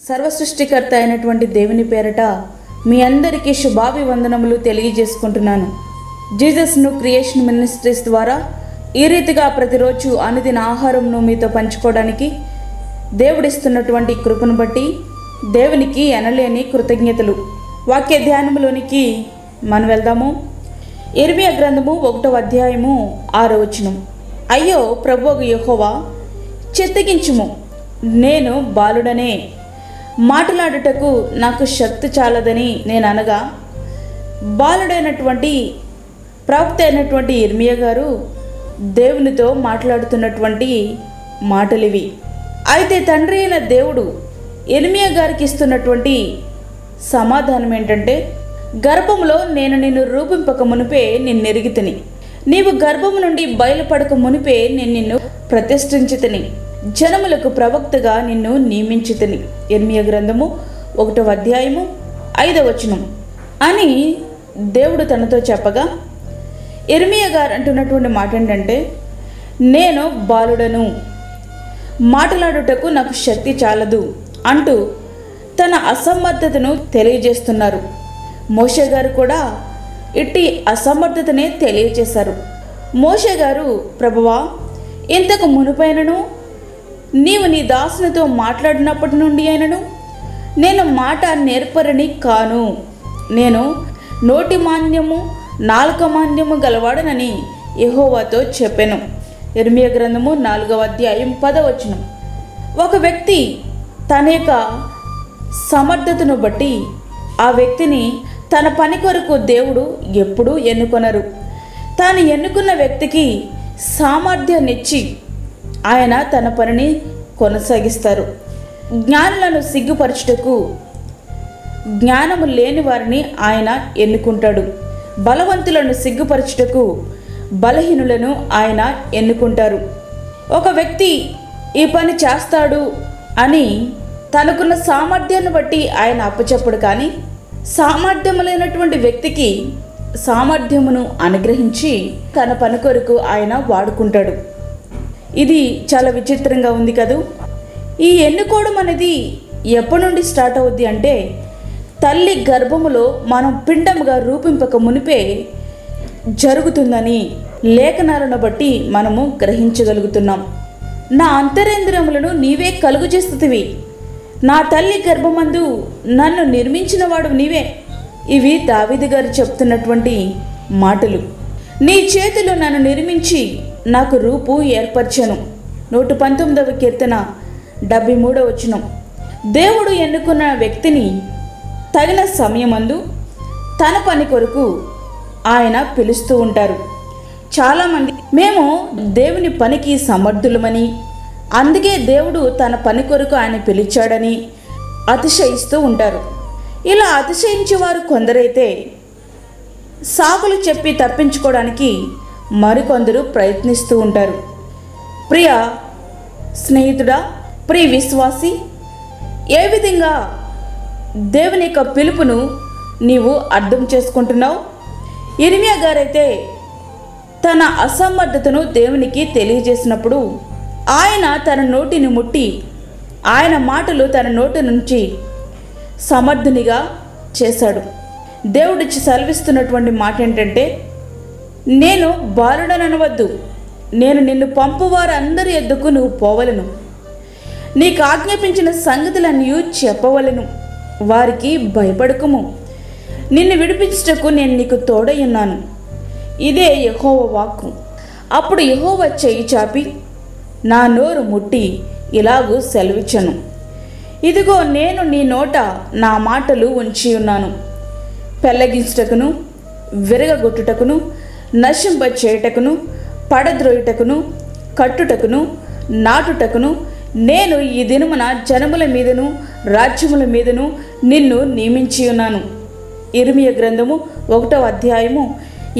సర్వసృష్టికర్త అయినటువంటి దేవుని పేరట మీ అందరికీ శుభాభివందనములు తెలియజేసుకుంటున్నాను. జీసస్ న్యూ క్రియేషన్ మినిస్ట్రీస్ ద్వారా ఈ రీతిగా ప్రతిరోజు అనుదిన ఆహారంను మీతో పంచుకోవడానికి దేవుడిస్తున్నటువంటి కృపను బట్టి దేవునికి ఎనలేని కృతజ్ఞతలు. వాక్య ధ్యానములోనికి మనం వెళ్దాము. ఇర్మియా గ్రంథము 1వ అధ్యాయము 6వ వచనం. అయ్యో ప్రభువు యెహోవా, చిత్తగించుము, నేను బాలుడనే, మాట్లాడుటకు నాకు శక్తి చాలదని నేను అనగా, బాలుడైనటువంటి ప్రవక్త అయినటువంటి ఇర్మియా గారు దేవునితో మాట్లాడుతున్నటువంటి మాటలివి. అయితే తండ్రి అయిన దేవుడు ఇర్మియా గారికి ఇస్తున్నటువంటి సమాధానం ఏంటంటే, గర్భములో నేను నిన్ను రూపింపక మునిపే నిన్నెరిగితిని, నీవు గర్భము నుండి బయలుపడక మునిపే నేను నిన్ను ప్రతిష్ఠించితిని, జనములకు ప్రవక్తగా నిన్ను నియమించితిని. ఇర్మియా గ్రంథము 1వ అధ్యాయము 5వ వచనం అని దేవుడు తనతో చెప్పగా, ఇర్మియా గారు అంటున్నటువంటి మాట ఏంటంటే, నేను బాలుడను, మాట్లాడుటకు నాకు శక్తి చాలదు అంటూ తన అసమర్థతను తెలియజేస్తున్నారు. మోషే గారు కూడా ఇట్టి అసమర్థతనే తెలియజేశారు. మోషే గారు, ప్రభువా, ఇంతకు మునుపైనను నీవు నీ దాసునితో మాట్లాడినప్పటి నుండి అయినను నేను మాట నేర్పరని కాను, నేను నోటి మాంద్యము నాలుక మాంద్యము గలవాడనని యెహోవాతో చెప్పెను. ఇర్మియా గ్రంథము 4వ అధ్యాయం 10వ వచనం. ఒక వ్యక్తి తన యొక్క సమర్థతను బట్టి ఆ వ్యక్తిని తన పని కొరకు దేవుడు ఎప్పుడూ ఎన్నుకొనరు. తాను ఎన్నుకున్న వ్యక్తికి సామర్థ్యాన్నిచ్చి ఆయన తన పనిని కొనసాగిస్తారు. జ్ఞానులను సిగ్గుపరచుటకు జ్ఞానము లేని వారిని ఆయన ఎన్నుకుంటాడు. బలవంతులను సిగ్గుపరచుటకు బలహీనులను ఆయన ఎన్నుకుంటారు. ఒక వ్యక్తి ఈ పని చేస్తాడు అని తనకున్న సామర్థ్యాన్ని బట్టి ఆయన అప్పచెప్పడు, కానీ సామర్థ్యము లేనటువంటి వ్యక్తికి సామర్థ్యమును అనుగ్రహించి తన పని కొరకు ఆయన వాడుకుంటాడు. ఇది చాలా విచిత్రంగా ఉంది కదూ. ఈ ఎన్నుకోవడం అనేది ఎప్పటి నుండి స్టార్ట్ అవుద్ది అంటే, తల్లి గర్భములో మనం పిండముగా రూపింపక మునిపే జరుగుతుందని లేఖనాలను బట్టి మనము గ్రహించగలుగుతున్నాం. నా అంతరేంద్రియములను నీవే కలుగు చేస్తుతివి, నా తల్లి గర్భమందు నన్ను నిర్మించిన వాడు నీవే. ఇవి దావీదు గారు చెప్తున్నటువంటి మాటలు. నీ చేతులు నన్ను నిర్మించి నాకు రూపు ఏర్పరచను. 119వ కీర్తన 73వ వచనం. దేవుడు ఎన్నుకున్న వ్యక్తిని తగిన సమయమందు తన పని కొరకు ఆయన పిలుస్తూ ఉంటారు. చాలామంది మేము దేవుని పనికి సమర్థులమని, అందుకే దేవుడు తన పని కొరకు ఆయన పిలిచాడని అతిశయిస్తూ ఉంటారు. ఇలా అతిశయించేవారు కొందరైతే సాకులు చెప్పి తప్పించుకోవడానికి మరికొందరు ప్రయత్నిస్తూ ఉంటారు. ప్రియ స్నేహితుడా, ప్రియ విశ్వాసి, ఏ విధంగా దేవుని యొక్క పిలుపును నీవు అర్థం చేసుకుంటున్నావు? ఇర్మియా గారైతే తన అసమర్థతను దేవునికి తెలియజేసినప్పుడు ఆయన తన నోటిని ముట్టి ఆయన మాటలు తన నోటి నుంచి సమర్థునిగా చేశాడు. దేవుడు సెలవిస్తున్నటువంటి మాట ఏంటంటే, నేను బాలుడనవద్దు, నేను నిన్ను పంపువారందరి ఎద్దుకు నువ్వు పోవలను, నీకు ఆజ్ఞాపించిన సంగతులన్నీ చెప్పవలను, వారికి భయపడకుము, నిన్ను విడిపించుటకు నేను నీకు తోడయ్యున్నాను. ఇదే యెహోవా వాక్కు. అప్పుడు యెహోవా చెయ్యి చాపి నా నోరు ముట్టి ఇలాగూ సెలవిచ్చను, ఇదిగో నేను నీ నోట నా మాటలు ఉంచి ఉన్నాను, పెళ్ళగించుటకును, విరగగొట్టుటకును, నశింప చేయుటకును, పడద్రోయుటకును, కట్టుటకును, నాటుటకును నేను ఈ దినమున జనముల మీదను రాజ్యముల మీదను నిన్ను నియమించి ఉన్నాను. ఇర్మియా గ్రంథము 1వ అధ్యాయము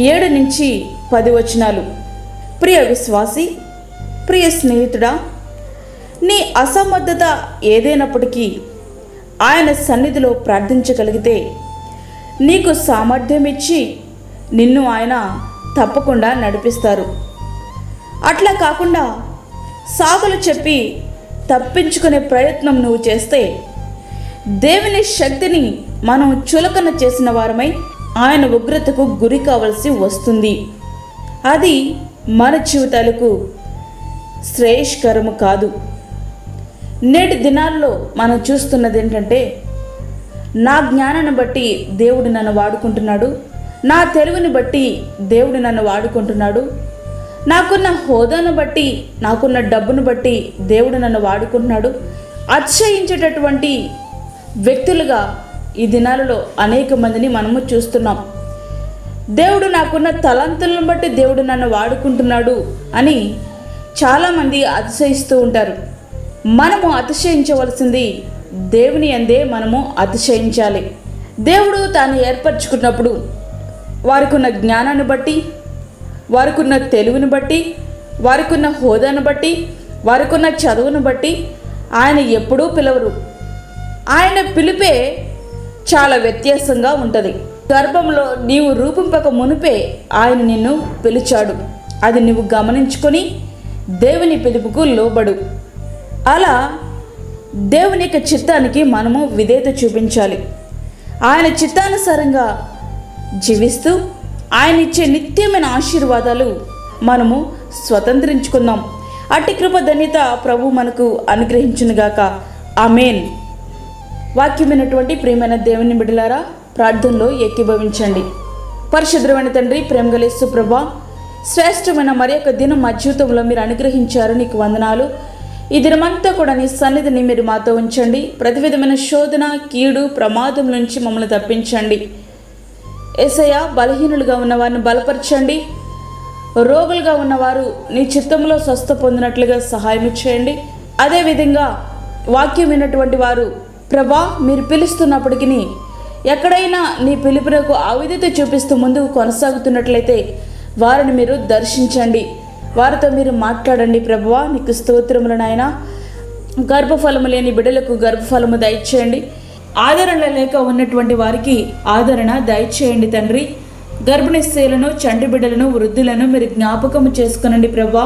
7 నుంచి 10 వచనాలు. ప్రియ విశ్వాసి, ప్రియ స్నేహితుడా, నీ అసమర్థత ఏదైనప్పటికీ ఆయన సన్నిధిలో ప్రార్థించగలిగితే నీకు సామర్థ్యం ఇచ్చి నిన్ను ఆయన తప్పకుండా నడిపిస్తారు. అట్లా కాకుండా సాకులు చెప్పి తప్పించుకునే ప్రయత్నం నువ్వు చేస్తే దేవుని శక్తిని మనం చులకన చేసిన వారమై ఆయన ఉగ్రతకు గురి కావాల్సి వస్తుంది. అది మన జీవితాలకు శ్రేయస్కరము కాదు. నేటి దినాల్లో మనం చూస్తున్నది ఏంటంటే, నా జ్ఞానాన్ని బట్టి దేవుడు నన్ను వాడుకుంటున్నాడు, నా తెలివిని బట్టి దేవుడు నన్ను వాడుకుంటున్నాడు, నాకున్న హోదాను బట్టి, నాకున్న డబ్బును బట్టి దేవుడు నన్ను వాడుకుంటున్నాడు అతిశయించేటటువంటి వ్యక్తులుగా ఈ దినాలలో అనేక మందిని మనము చూస్తున్నాం. దేవుడు నాకున్న తలంతులను బట్టి దేవుడు నన్ను వాడుకుంటున్నాడు అని చాలామంది అతిశయిస్తూ ఉంటారు. మనము అతిశయించవలసింది దేవుని యందే మనము అతిశయించాలి. దేవుడు తాను ఏర్పరచుకున్నప్పుడు వారికి ఉన్న జ్ఞానాన్ని బట్టి, వారికి ఉన్న తెలివిని బట్టి, వారికి ఉన్న హోదాను బట్టి, వారికి ఉన్న చదువును బట్టి ఆయన ఎప్పుడూ పిలవరు. ఆయన పిలిపే చాలా వ్యత్యాసంగా ఉంటుంది. గర్భంలో నీవు రూపింపక మునిపే ఆయన నిన్ను పిలిచాడు. అది నువ్వు గమనించుకొని దేవుని పిలుపుకు లోబడు. అలా దేవుని యొక్క చిత్తానికి మనము విధేయత చూపించాలి. ఆయన చిత్తానుసారంగా జీవిస్తూ ఆయన ఇచ్చే నిత్యమైన ఆశీర్వాదాలు మనము స్వతంత్రించుకుందాం. అట్టి కృప ధన్యత ప్రభు మనకు అనుగ్రహించునుగాక. ఆమేన్. వాక్యమైనటువంటి ప్రియమైన దేవుని బిడ్డలారా, ప్రార్థనలో ఏకీభవించండి. పరిశుద్ధమైన తండ్రి, ప్రేమగల యేసు ప్రభువా, శ్రేష్టమైన మరి యొక్క దినం మా జీవితంలో మీరు అనుగ్రహించారు, నీకు వందనాలు. ఈ దినమంతా కూడా నీ సన్నిధిని మీరు మాతో ఉంచండి. ప్రతి విధమైన శోధన, కీడు, ప్రమాదం నుంచి మమ్మల్ని తప్పించండి. యేసయ్యా, బలహీనులుగా ఉన్నవారిని బలపరచండి. రోగులుగా ఉన్నవారు నీ చిత్తంలో స్వస్థ పొందినట్లుగా సహాయం చేయండి. అదేవిధంగా వాక్యం విన్నటువంటి వారు ప్రభా మీరు పిలుస్తున్నప్పటికీ ఎక్కడైనా నీ పిలుపునకు అవిధత చూపిస్తూ ముందుకు కొనసాగుతున్నట్లయితే వారిని మీరు దర్శించండి, వారితో మీరు మాట్లాడండి. ప్రభువా నీకు స్తోత్రములు నాయన. గర్భఫలము లేని బిడ్డలకు గర్భఫలము దయచేయండి. ఆదరణ లేక ఉన్నటువంటి వారికి ఆదరణ దయచేయండి తండ్రి. గర్భిణీ స్త్రీలను, చంటి బిడ్డలను, వృద్ధులను మీరు జ్ఞాపకము చేసుకునండి ప్రభువా.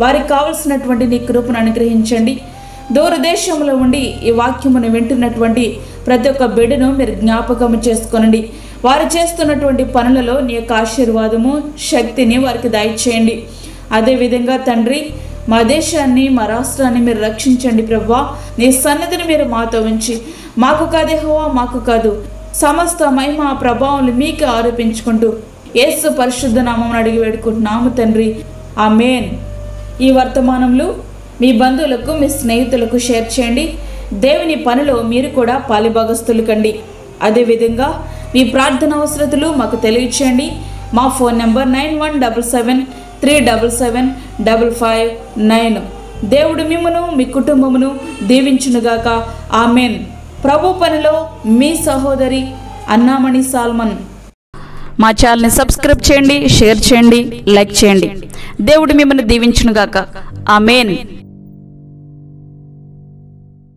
వారికి కావలసినటువంటి నీ కృపను అనుగ్రహించండి. దూరదేశంలో ఉండి ఈ వాక్యమును వింటున్నటువంటి ప్రతి ఒక్క బిడ్డను మీరు జ్ఞాపకము చేసుకోనండి. వారు చేస్తున్నటువంటి పనులలో నీ యొక్క ఆశీర్వాదము, శక్తిని వారికి దయచేయండి. అదేవిధంగా తండ్రి, మా దేశాన్ని, మా రాష్ట్రాన్ని మీరు రక్షించండి ప్రభువా. నీ సన్నిధిని మీరు మాతో ఉంచి, మాకు కాదు యెహోవా, మాకు కాదు, సమస్త మహిమ ప్రభావం మీకు ఆరోపించుకుంటూ యేసు పరిశుద్ధ నామమున అడిగి వేడుకుంటున్నాము తండ్రి. ఆమేన్. ఈ వర్తమానంలో మీ బంధువులకు, మీ స్నేహితులకు షేర్ చేయండి. దేవుని పనిలో మీరు కూడా పాలిభాగస్తులు కండి. అదేవిధంగా మీ ప్రార్థన అవసరతలు మాకు తెలియచేయండి. మా ఫోన్ నెంబర్ 9177377559. దేవుడు మిమ్మును, మీ కుటుంబమును దీవించునుగాక. ఆమేన్. ప్రభు పనిలో మీ సహోదరి అన్నామణి సాల్మన్. మా ఛానల్ని సబ్స్క్రైబ్ చేయండి, షేర్ చేయండి, లైక్ చేయండి. దేవుడు మిమ్మల్ని దీవించునుగాక. ఆమేన్.